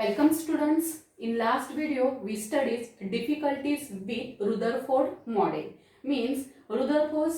Welcome students. In last video we studied difficulties with Rutherford model. Means Rutherford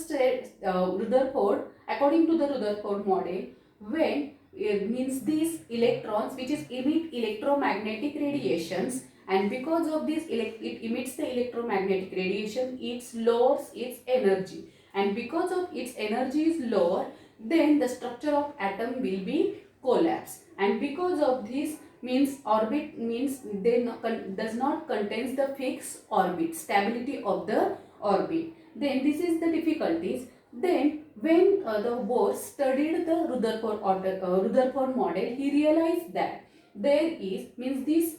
according to the Rutherford model, when it means these electrons which is emit electromagnetic radiations, and because of this it emits the electromagnetic radiation, it lowers its energy, and because of its energy is lower, then the structure of atom will be collapse, and because of this means orbit means does not contains the fixed orbit, stability of the orbit. Then this is the difficulties. Then when the Bohr studied the Rutherford model, he realized that there is means this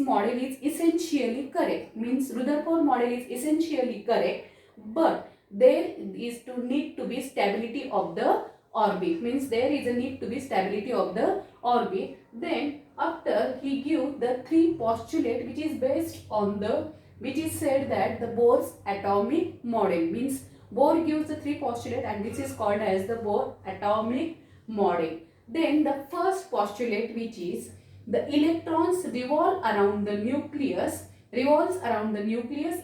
model is essentially correct, means Rutherford model is essentially correct, but there is to need to be stability of the orbit, means there is a need to be stability of the orbit. Then after he give the three postulate which is based on the which is said that the Bohr's atomic model, means Bohr gives the three postulate and this is called as the Bohr atomic model. Then the first postulate, which is the electrons revolves around the nucleus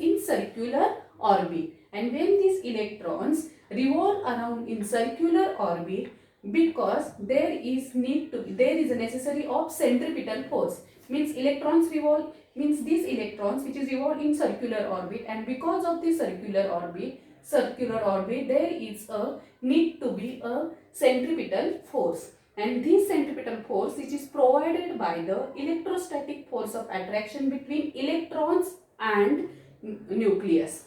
in circular orbit, and when these electrons revolve around in circular orbit, because there is a necessary of centripetal force, means electrons revolve, means these electrons which is revolve in circular orbit, and because of this circular orbit there is a need to be a centripetal force, and this centripetal force which is provided by the electrostatic force of attraction between electrons and nucleus,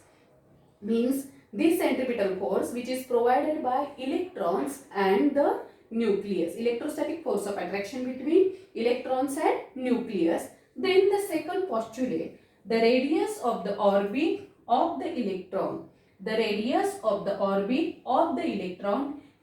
means this centripetal force which is provided by electrons and the nucleus, electrostatic force of attraction between electrons and nucleus. Then the second postulate, the radius of the orbit of the electron,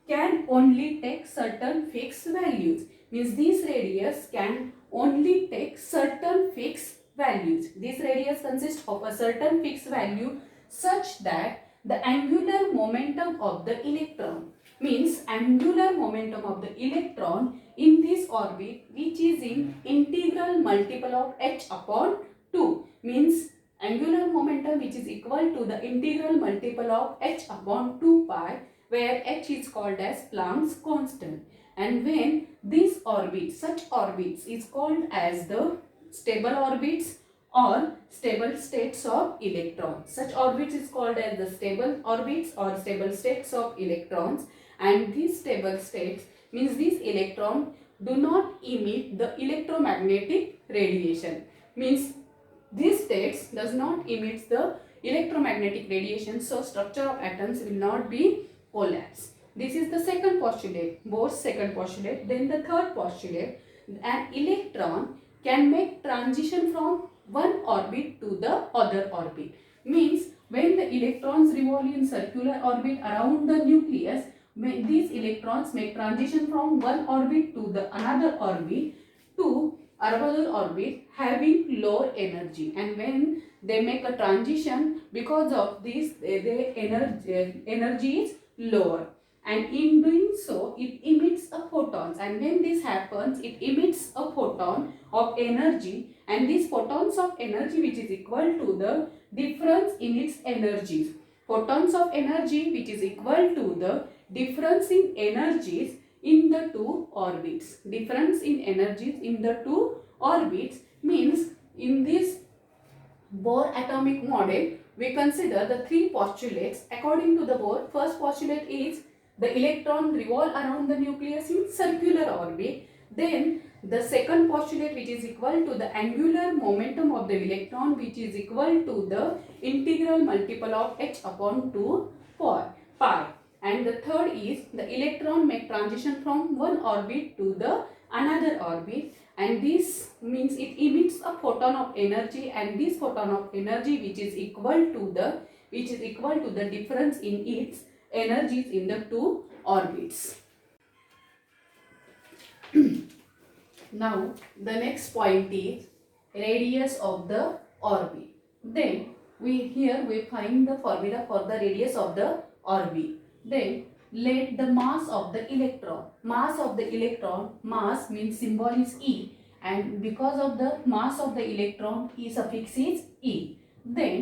can only take certain fixed values, means this radius can only take certain fixed values. This radius consists of a certain fixed value such that the angular momentum of the electron, means angular momentum of the electron in this orbit, which is in integral multiple of h upon 2, means angular momentum which is equal to the integral multiple of h upon 2 pi, where h is called as Planck's constant. And when this orbit, such orbits is called as the stable orbits or stable states of electrons. Such orbits is called as the stable orbits or stable states of electrons, and these stable states means these electrons do not emit the electromagnetic radiation, means these states does not emit the electromagnetic radiation, so structure of atoms will not be collapsed. This is the second postulate, Bohr's second postulate. Then the third postulate, an electron can make transition from one orbit to the other orbit, means when the electrons revolve in circular orbit around the nucleus, these electrons make transition from one orbit to the another orbit having lower energy, and when they make a transition, because of this their energy is lower, and in doing so it emits a photons, and when this happens it emits a photon of energy, and these photons of energy which is equal to the difference in its energies, photons of energy which is equal to the difference in energies in the two orbits, difference in energies in the two orbits, means in this Bohr atomic model we consider the three postulates. According to the Bohr, first postulate is the electron revolve around the nucleus in circular orbit. Then the second postulate, which is equal to the angular momentum of the electron, which is equal to the integral multiple of h upon 2 pi. And the third is the electron make transition from one orbit to the another orbit, and this means it emits a photon of energy, and this photon of energy which is equal to the difference in its energies in the two orbits. Now the next point is radius of the orbit. Then we find the formula for the radius of the orbit. Then let the mass of the electron, mass means symbol is E, and because of the mass of the electron, E suffix is E. Then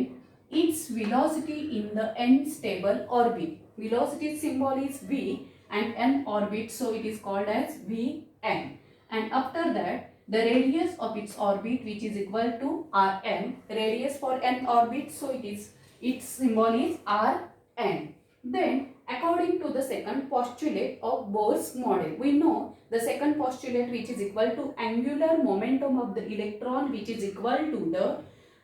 its velocity in the n stable orbit. Velocity symbol is V and n orbit, so it is called as Vn. And after that, the radius of its orbit, which is equal to Rn. Radius for n orbit, so its symbol is Rn. Then according to the second postulate of Bohr's model, we know the second postulate, which is equal to angular momentum of the electron, which is equal to the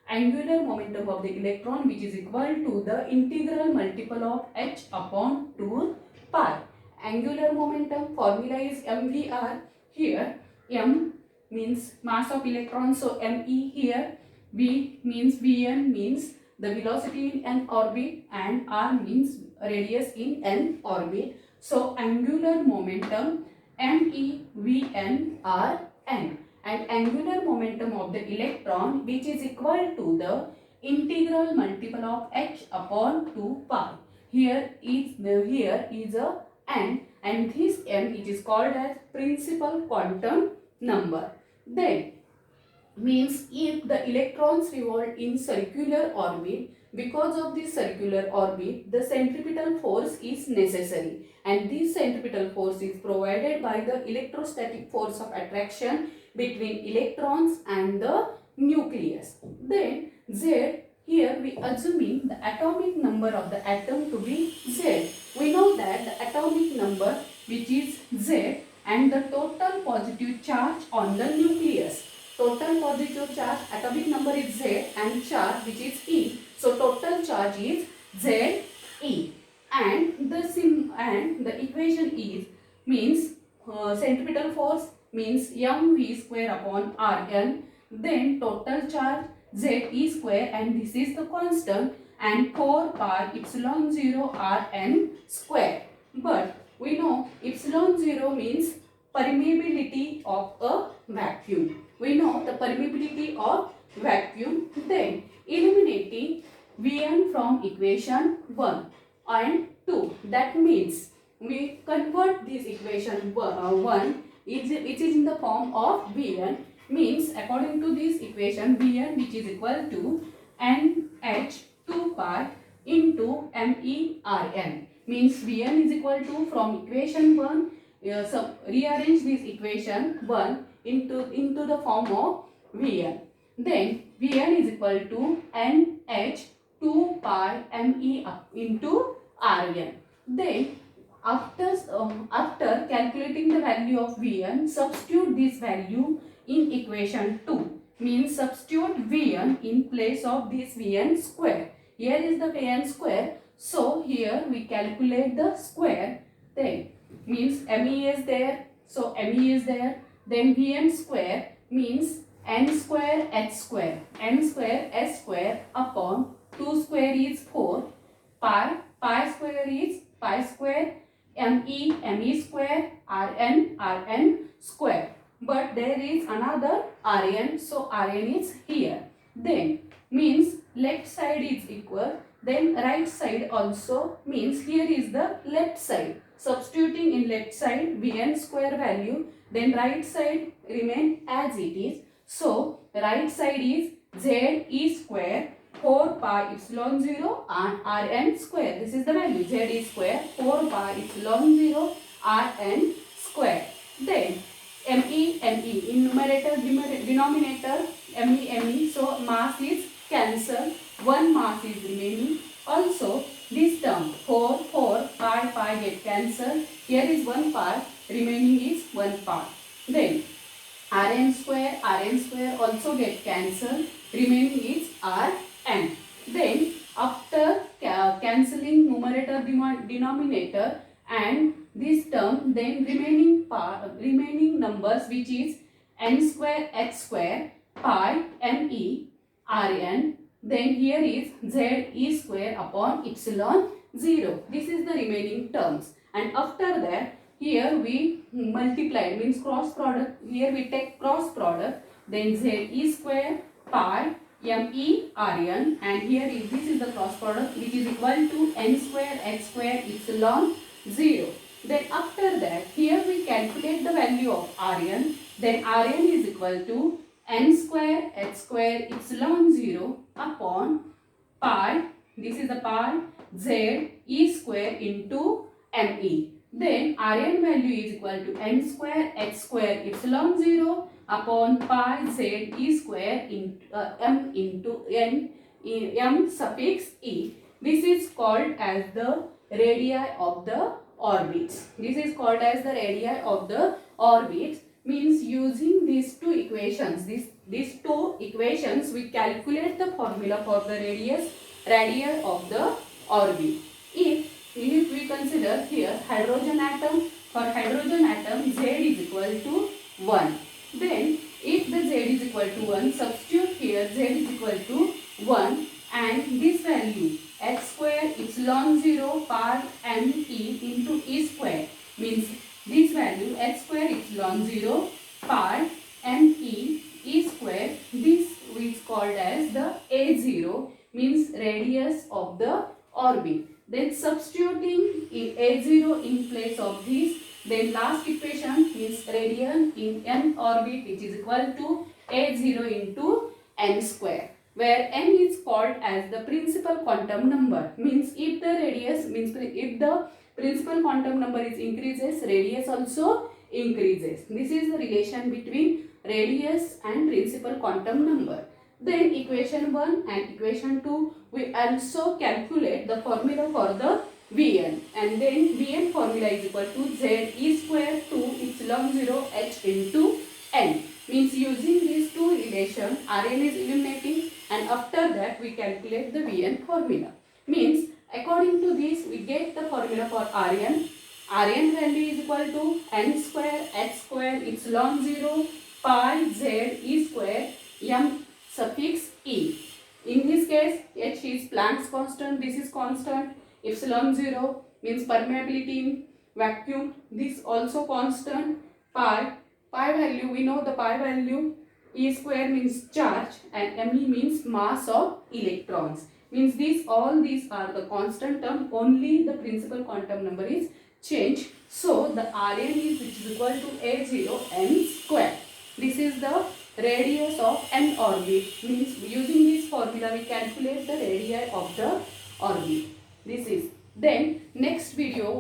angular momentum of the electron, which is equal to the integral multiple of h upon 2 pi. Angular momentum formula is mvr. Here m means mass of electron, so me here. V means Vn means the velocity in n orbit, and r means radius in n orbit. So angular momentum me Vn r n, and angular momentum of the electron, which is equal to the integral multiple of h upon 2 pi. Here is a n, and this n, it is called as principal quantum number. Then means if the electrons revolve in circular orbit, because of this circular orbit, the centripetal force is necessary, and this centripetal force is provided by the electrostatic force of attraction between electrons and the nucleus. Then Z, here we assuming the atomic number of the atom to be Z. We know that the atomic number, which is Z, and the total positive charge on the nucleus. Total positive charge, atomic number is Z, and charge, which is E. So total charge is Ze, and the equation is means centripetal force means mv square upon Rn. Then total charge Ze square, and this is the constant, and 4 pi epsilon 0 Rn square. But we know epsilon 0 means permeability of a vacuum. We know the permeability of vacuum. Then eliminating Vn from equation 1 and 2. That means we convert this equation 1, which is in the form of Vn, means according to this equation Vn, which is equal to nh 2 pi into MERN, means Vn is equal to, from equation 1, so rearrange this equation 1 into the form of Vn. Then Vn is equal to nh 2 pi Me into Rn. Then after calculating the value of Vn, substitute this value in equation 2, means substitute Vn in place of this Vn square. Here is the Vn square, so here we calculate the square. Then means Me is there, so Me is there. Then Vn square means n square h square, n square s square upon 2 square is 4, pi square is pi square, me square, rn square. But there is another Rn, so Rn is here. Then means left side is equal, then right side also, means here is the left side. Substituting in left side Vn square value, then right side remain as it is. So right side is Ze square 4 pi epsilon 0 and Rn square. This is the value, Ze square 4 pi epsilon 0 Rn square. Then Me in numerator denominator Me, so mass is cancelled, one mass is remaining. Also this term 4 pi get cancelled, here is 1 pi, remaining is 1 pi. Then Rn square also get cancelled, remaining is Rn. Then after cancelling numerator denominator and this term, then remaining numbers, which is n square h square pi Me Rn, then here is Ze square upon epsilon 0. This is the remaining terms, and after that here we multiply, means cross product. Here we take cross product, then Ze square pi Me Rn, and here this is the cross product, which is equal to n square h square epsilon 0. Then after that, here we calculate the value of Rn, Then Rn is equal to n square h square epsilon 0 upon pi, this is the pi, z e square into me. Then Rn value is equal to n square h square epsilon 0 upon pi z e square into m into n m suffix e. This is called as the radii of the orbits. This is called as the radii of the orbits. Means using these two equations, these two equations, we calculate the formula for the radii of the orbit. If we consider here hydrogen atom, for hydrogen atom z is equal to 1. Then if the z is equal to 1, substitute here z is equal to 1 and this value h square epsilon 0 pi m e into e square, means this value h square epsilon 0 pi m e square, this is called as the a0, means radius of the orbit. Then substituting in a0 in place of this, then last equation means radian in n orbit, which is equal to a0 into n square, where n is called as the principal quantum number. Means if the radius, means if the principal quantum number is increases, radius also increases. This is the relation between radius and principal quantum number. Then equation 1 and equation 2, we also calculate the formula for the Vn, and then Vn formula is equal to z e square 2 epsilon 0 h into n. Means using these two relations, Rn is eliminating and after that we calculate the Vn formula. Means according to this we get the formula for Rn. Rn value is equal to n square h square epsilon 0 pi z e square m suffix e. In this case h is Planck's constant, this is constant. Epsilon 0 means permeability in vacuum, this also constant. Pi value, we know the pi value. E square means charge and me means mass of electrons. Means all these are the constant term, only the principal quantum number is changed. So the Rn is, which is equal to a0 n square. This is the radius of n orbit. Means using this formula we calculate the radii of the orbit. This is. Then next video